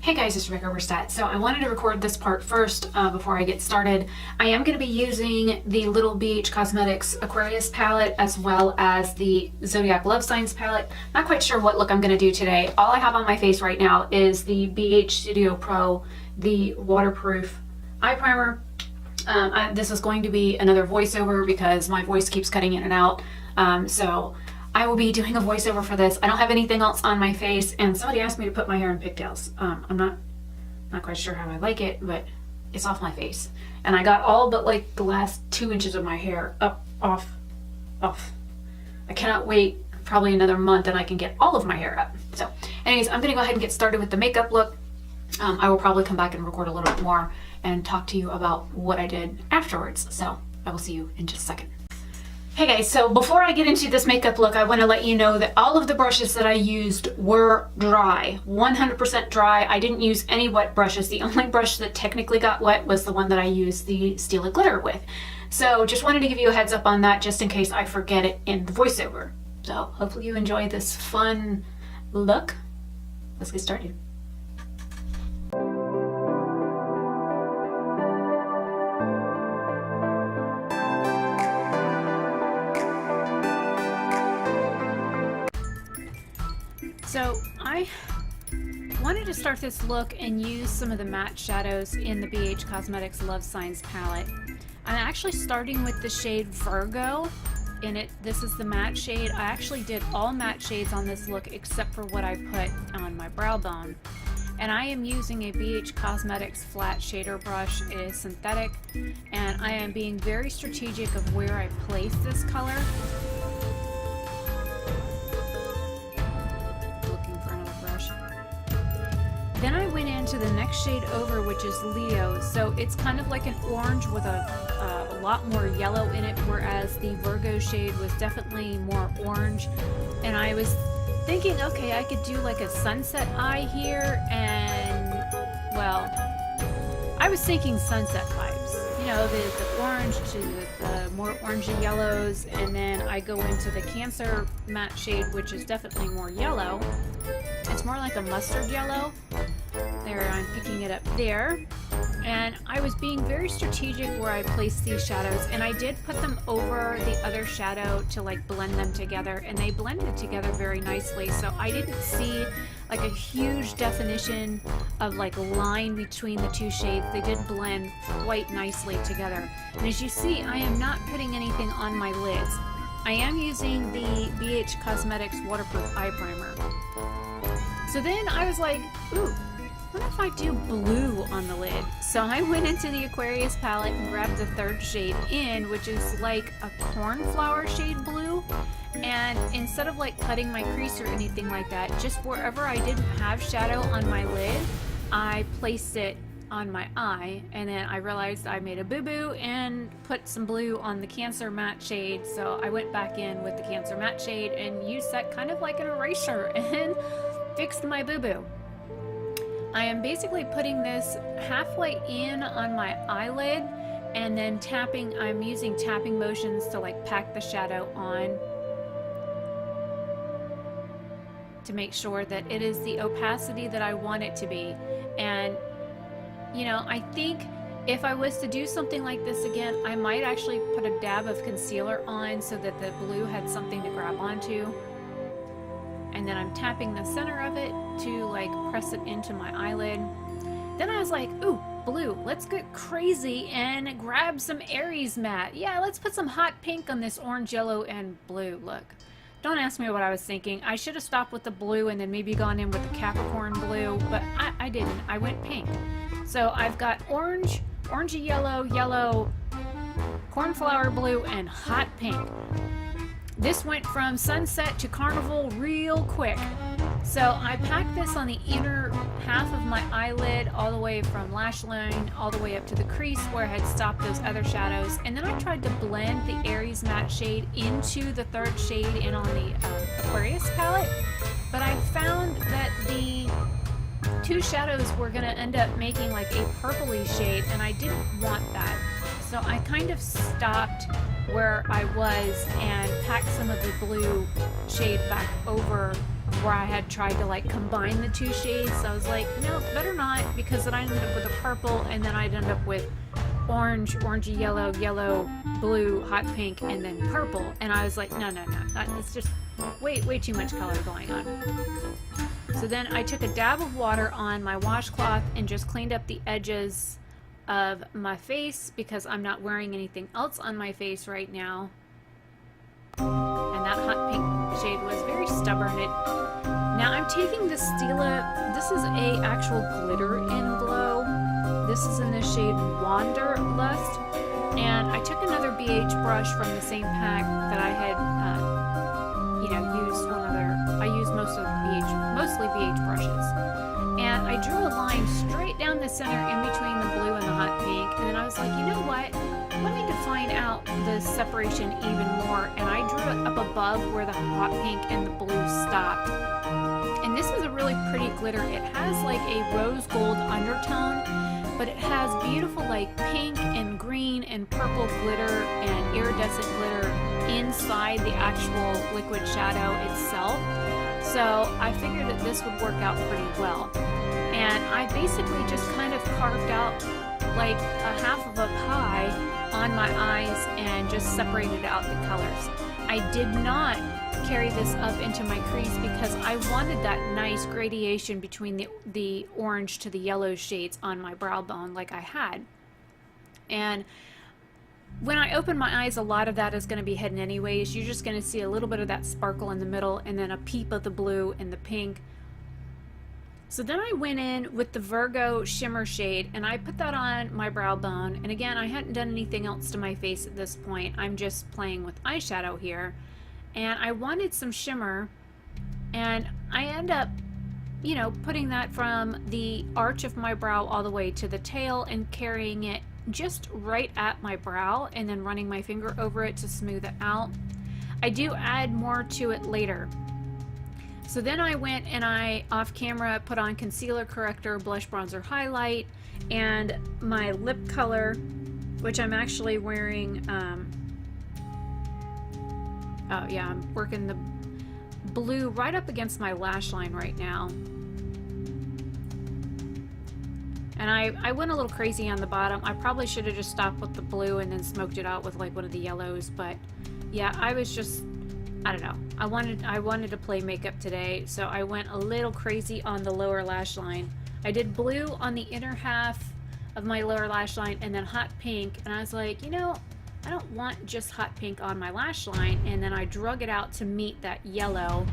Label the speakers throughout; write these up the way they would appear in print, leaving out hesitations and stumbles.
Speaker 1: Hey guys, it's Rebecca Oberstadt. So I wanted to record this part first before I get started. I am going to be using the Little BH Cosmetics Aquarius palette as well as the Zodiac Love Signs palette. Not quite sure what look I'm going to do today. All I have on my face right now is the BH Studio Pro, the waterproof eye primer. This is going to be another voiceover because my voice keeps cutting in and out. So I will be doing a voiceover for this. I don't have anything else on my face, and somebody asked me to put my hair in pigtails. I'm not quite sure how I like it, but it's off my face. And I got all but like the last 2 inches of my hair up, off. I cannot wait probably another month and I can get all of my hair up. So anyways, I'm gonna go ahead and get started with the makeup look. I will probably come back and record a little bit more and talk to you about what I did afterwards. So I will see you in just a second. Hey guys, so before I get into this makeup look, I want to let you know that all of the brushes that I used were dry, 100% dry. I didn't use any wet brushes. The only brush that technically got wet was the one that I used the Steal It Glitter with. So just wanted to give you a heads up on that just in case I forget it in the voiceover. So hopefully you enjoy this fun look. Let's get started. So I wanted to start this look and use some of the matte shadows in the BH Cosmetics Love Signs palette. I'm actually starting with the shade Virgo in it. This is the matte shade. I actually did all matte shades on this look except for what I put on my brow bone. And I am using a BH Cosmetics flat shader brush. It is synthetic, and I am being very strategic of where I place this color. Then I went into the next shade over, which is Leo. So it's kind of like an orange with a lot more yellow in it, whereas the Virgo shade was definitely more orange. And I was thinking, okay, I could do like a sunset eye here, and well, I was thinking sunset vibes. You know, the orange to the more orangey yellows, and then I go into the Cancer matte shade, which is definitely more yellow. It's more like a mustard yellow. There, I'm picking it up there. And I was being very strategic where I placed these shadows, and I did put them over the other shadow to like blend them together, and they blended together very nicely. So I didn't see like a huge definition of like line between the two shades. They did blend quite nicely together. And as you see, I am not putting anything on my lids. I am using the BH Cosmetics waterproof eye primer. So then I was like, ooh, what if I do blue on the lid? So I went into the Aquarius palette and grabbed the third shade in, which is like a cornflower shade blue. And instead of like cutting my crease or anything like that, just wherever I didn't have shadow on my lid, I placed it on my eye, and then I realized I made a boo-boo and put some blue on the Cancer matte shade. So I went back in with the Cancer matte shade and used that kind of like an eraser and fixed my boo-boo. I am basically putting this halfway in on my eyelid and then tapping. I'm using tapping motions to like pack the shadow on to make sure that it is the opacity that I want it to be. And you know, I think if I was to do something like this again, I might actually put a dab of concealer on so that the blue had something to grab onto. And then I'm tapping the center of it to like press it into my eyelid. Then I was like, ooh, blue, let's get crazy and grab some Aries matte. Yeah, let's put some hot pink on this orange, yellow, and blue look. Don't ask me what I was thinking. I should have stopped with the blue and then maybe gone in with the Capricorn blue, but I didn't. I went pink. So I've got orange, orangey yellow, yellow, cornflower blue, and hot pink. This went from sunset to carnival real quick. So I packed this on the inner half of my eyelid, all the way from lash line, all the way up to the crease where I had stopped those other shadows. And then I tried to blend the Aries matte shade into the third shade in on the Aquarius palette. But I found that the two shadows were going to end up making like a purpley shade, and I didn't want that. So I kind of stopped where I was and packed some of the blue shade back over where I had tried to like combine the two shades. So I was like, no, better not, because then I ended up with a purple, and then I'd end up with orange, orangey yellow, yellow, blue, hot pink, and then purple. And I was like, no, it's just way too much color going on. So then I took a dab of water on my washcloth and just cleaned up the edges of my face, because I'm not wearing anything else on my face right now. And that hot pink shade was very stubborn. Now I'm taking the Stila, this is a actual glitter in glow. This is in the shade Wanderlust, and I took another BH brush from the same pack that I had, used I used mostly BH brushes. And I drew a line straight down the center in between the blue and the hot pink, and then I was like, you know what? Let me define out the separation even more, and I drew it up above where the hot pink and the blue stopped. And this is a really pretty glitter. It has like a rose gold undertone, but it has beautiful like pink and green and purple glitter and iridescent glitter inside the actual liquid shadow itself. So I figured that this would work out pretty well. And I basically just kind of carved out like a half of a pie on my eyes and just separated out the colors. I did not carry this up into my crease because I wanted that nice gradation between the orange to the yellow shades on my brow bone like I had. And when I open my eyes, a lot of that is going to be hidden anyways. You're just going to see a little bit of that sparkle in the middle and then a peep of the blue and the pink. So then I went in with the Virgo Shimmer shade and I put that on my brow bone. And again, I hadn't done anything else to my face at this point. I'm just playing with eyeshadow here. And I wanted some shimmer, and I end up, putting that from the arch of my brow all the way to the tail and carrying it just right at my brow and then running my finger over it to smooth it out. I do add more to it later. So then I went and I, off camera, put on concealer, corrector, blush, bronzer, highlight, and my lip color, which I'm actually wearing, oh yeah, I'm working the blue right up against my lash line right now. And I went a little crazy on the bottom. I probably should have just stopped with the blue and then smoked it out with like one of the yellows, but yeah, I was just, I don't know. I wanted to play makeup today, so I went a little crazy on the lower lash line. I did blue on the inner half of my lower lash line and then hot pink, and I was like, I don't want just hot pink on my lash line, and then I drug it out to meet that yellow,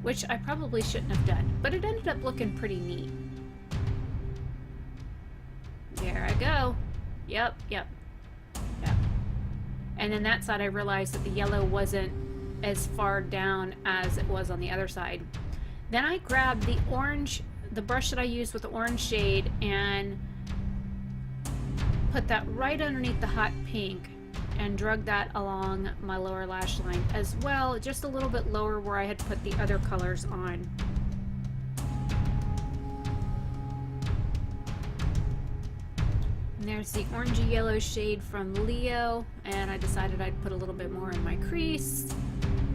Speaker 1: which I probably shouldn't have done, but it ended up looking pretty neat. There I go. Yep. And then that side I realized that the yellow wasn't as far down as it was on the other side. Then I grabbed the orange, the brush that I used with the orange shade, and put that right underneath the hot pink and drug that along my lower lash line as well, just a little bit lower where I had put the other colors on. And there's the orangey yellow shade from Leo, and I decided I'd put a little bit more in my crease,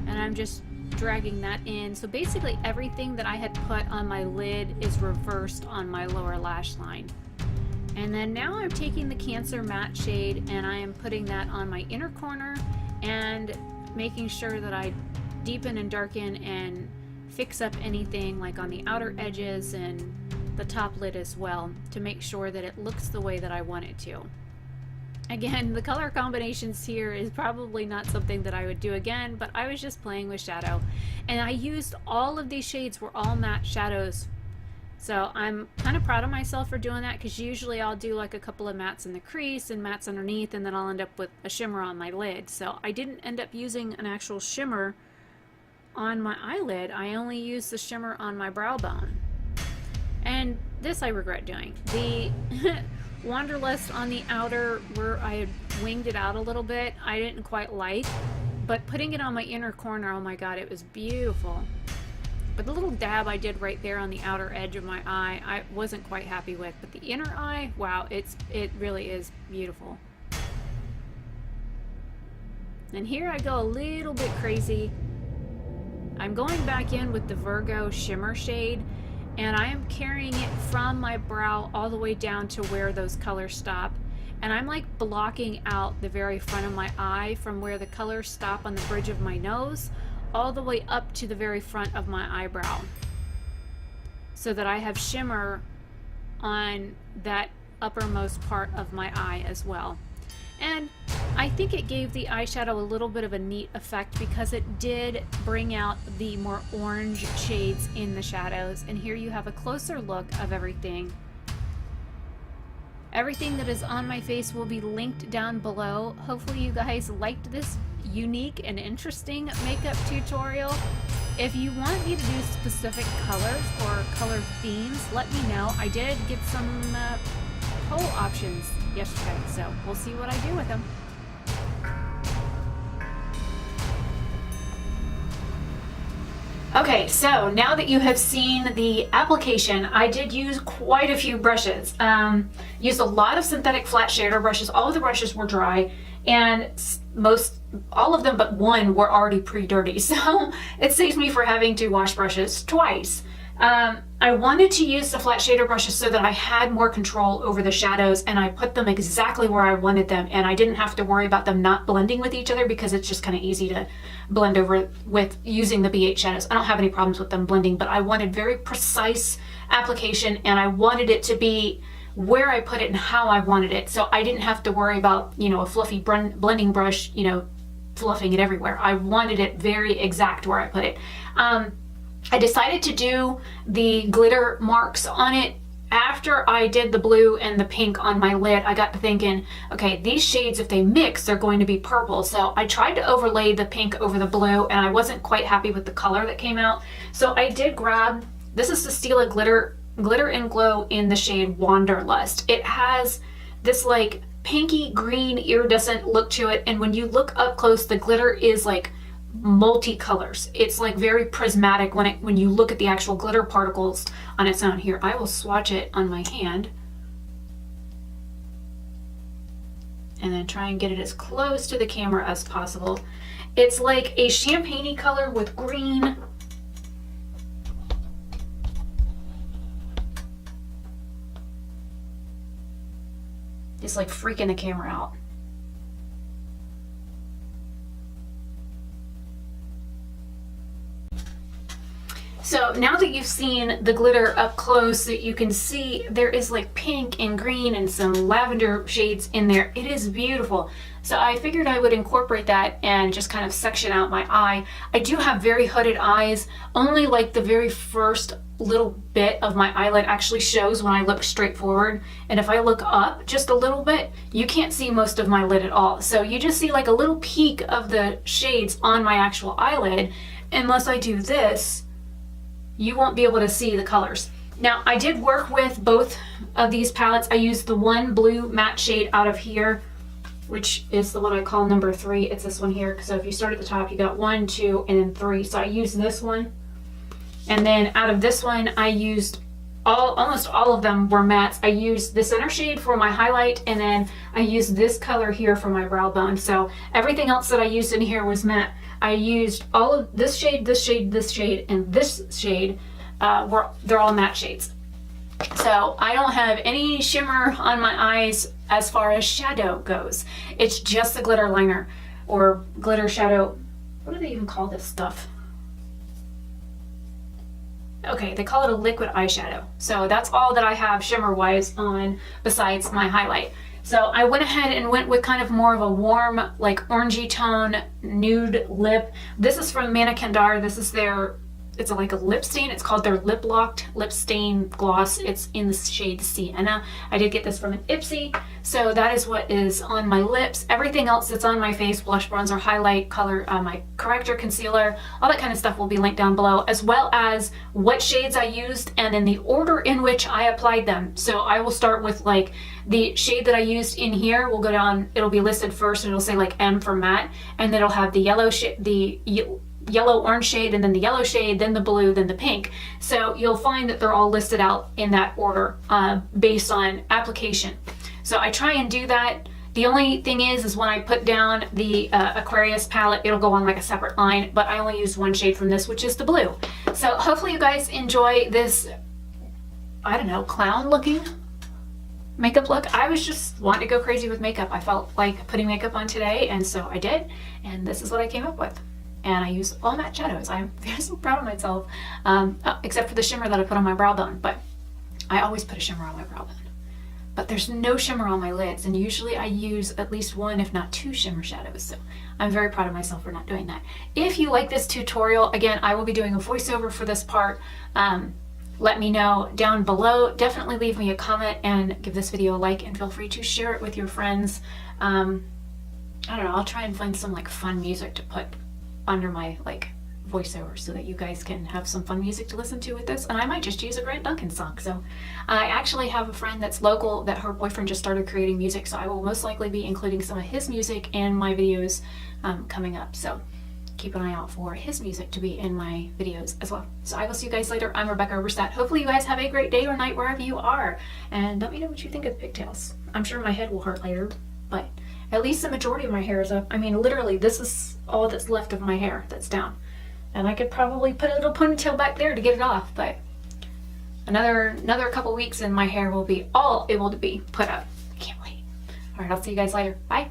Speaker 1: and I'm just dragging that in. So basically everything that I had put on my lid is reversed on my lower lash line. And then now I'm taking the Cancer matte shade and I am putting that on my inner corner and making sure that I deepen and darken and fix up anything like on the outer edges and the top lid as well to make sure that it looks the way that I want it to. Again, the color combinations here is probably not something that I would do again, but I was just playing with shadow. And I used all of these shades were all matte shadows. So I'm kind of proud of myself for doing that, because usually I'll do like a couple of mattes in the crease and mattes underneath, and then I'll end up with a shimmer on my lid. So I didn't end up using an actual shimmer on my eyelid. I only used the shimmer on my brow bone. And this I regret doing. The Wanderlust on the outer, where I had winged it out a little bit, I didn't quite like. But putting it on my inner corner, oh my god, it was beautiful. But the little dab I did right there on the outer edge of my eye, I wasn't quite happy with. But the inner eye, wow, it really is beautiful. And here I go a little bit crazy. I'm going back in with the Virgo Shimmer shade, and I am carrying it from my brow all the way down to where those colors stop. And I'm like blocking out the very front of my eye from where the colors stop on the bridge of my nose all the way up to the very front of my eyebrow, so that I have shimmer on that uppermost part of my eye as well. And I think it gave the eyeshadow a little bit of a neat effect because it did bring out the more orange shades in the shadows. And here you have a closer look of everything. Everything that is on my face will be linked down below. Hopefully you guys liked this unique and interesting makeup tutorial. If you want me to do specific colors or color themes, let me know. I did get some poll options yesterday, so we'll see what I do with them. Okay, so now that you have seen the application, I did use quite a few brushes. Used a lot of synthetic flat shader brushes. All of the brushes were dry, and all of them but one were already pre-dirty, so it saves me for having to wash brushes twice. I wanted to use the flat shader brushes so that I had more control over the shadows, and I put them exactly where I wanted them, and I didn't have to worry about them not blending with each other because it's just kind of easy to blend over with using the BH shadows. I don't have any problems with them blending, but I wanted very precise application, and I wanted it to be where I put it and how I wanted it, so I didn't have to worry about, you know, a fluffy blending brush, you know, fluffing it everywhere. I wanted it very exact where I put it. I decided to do the glitter marks on it after I did the blue and the pink on my lid. I got to thinking, okay, these shades, if they mix, they're going to be purple. So I tried to overlay the pink over the blue, and I wasn't quite happy with the color that came out. So I did grab, this is the Stila Glitter and Glow in the shade Wanderlust. It has this like pinky green iridescent look to it, and when you look up close, the glitter is like multicolors. It's like very prismatic when you look at the actual glitter particles on its own. Here, I will swatch it on my hand and then try and get it as close to the camera as possible. It's like a champagne-y color with green. It's like freaking the camera out. So now that you've seen the glitter up close, that you can see there is like pink and green and some lavender shades in there. It is beautiful. So I figured I would incorporate that and just kind of section out my eye. I do have very hooded eyes. Only like the very first little bit of my eyelid actually shows when I look straight forward. And if I look up just a little bit, you can't see most of my lid at all. So you just see like a little peek of the shades on my actual eyelid. Unless I do this, you won't be able to see the colors. Now, I did work with both of these palettes. I used the one blue matte shade out of here, which is the one I call number 3. It's this one here. So if you start at the top, you got 1, 2, and then 3. So I used this one. And then out of this one, I used almost all of them were mattes. I used the center shade for my highlight, and then I used this color here for my brow bone. So everything else that I used in here was matte. I used all of this shade, this shade, this shade, and this shade. They're all matte shades. So I don't have any shimmer on my eyes as far as shadow goes. It's just the glitter liner or glitter shadow. What do they even call this stuff? Okay, they call it a liquid eyeshadow. So that's all that I have shimmer-wise on besides my highlight. So I went ahead and went with kind of more of a warm, like orangey tone, nude lip. This is from Mannequin d'Art. This is their, it's like a lip stain. It's called their Lip Locked Lip Stain Gloss. It's in the shade Sienna. I did get this from an Ipsy. So that is what is on my lips. Everything else that's on my face, blush, bronzer, highlight, color, my corrector, concealer, all that kind of stuff will be linked down below, as well as what shades I used and in the order in which I applied them. So I will start with like the shade that I used in here will go down, it'll be listed first, and it'll say like M for matte, and then it'll have the yellow shade, the yellow orange shade, and then the yellow shade, then the blue, then the pink. So you'll find that they're all listed out in that order based on application. So I try and do that The only thing is when I put down the Aquarius palette, it'll go on like a separate line, but I only used one shade from this, which is the blue. So hopefully you guys enjoy this, I don't know, clown looking makeup look. I was just wanting to go crazy with makeup. I felt like putting makeup on today, and so I did, and this is what I came up with. And I used all matte shadows. I'm very so proud of myself, except for the shimmer that I put on my brow bone, but I always put a shimmer on my brow bone. But there's no shimmer on my lids, and usually I use at least one, if not two shimmer shadows, so I'm very proud of myself for not doing that. If you like this tutorial, again, I will be doing a voiceover for this part. Let me know down below. Definitely leave me a comment and give this video a like, and feel free to share it with your friends. I don't know, I'll try and find some like fun music to put under my like voiceover so that you guys can have some fun music to listen to with this. And I might just use a Grant Duncan song. So I actually have a friend that's local that her boyfriend just started creating music, so I will most likely be including some of his music in my videos coming up. So keep an eye out for his music to be in my videos as well. So I will see you guys later. I'm Rebecca Oberstadt. Hopefully you guys have a great day or night wherever you are, and let me know what you think of the pigtails. I'm sure my head will hurt later, but at least the majority of my hair is up. I mean, literally, this is all that's left of my hair that's down. And I could probably put a little ponytail back there to get it off, but another couple weeks and my hair will be all able to be put up. I can't wait. All right, I'll see you guys later. Bye.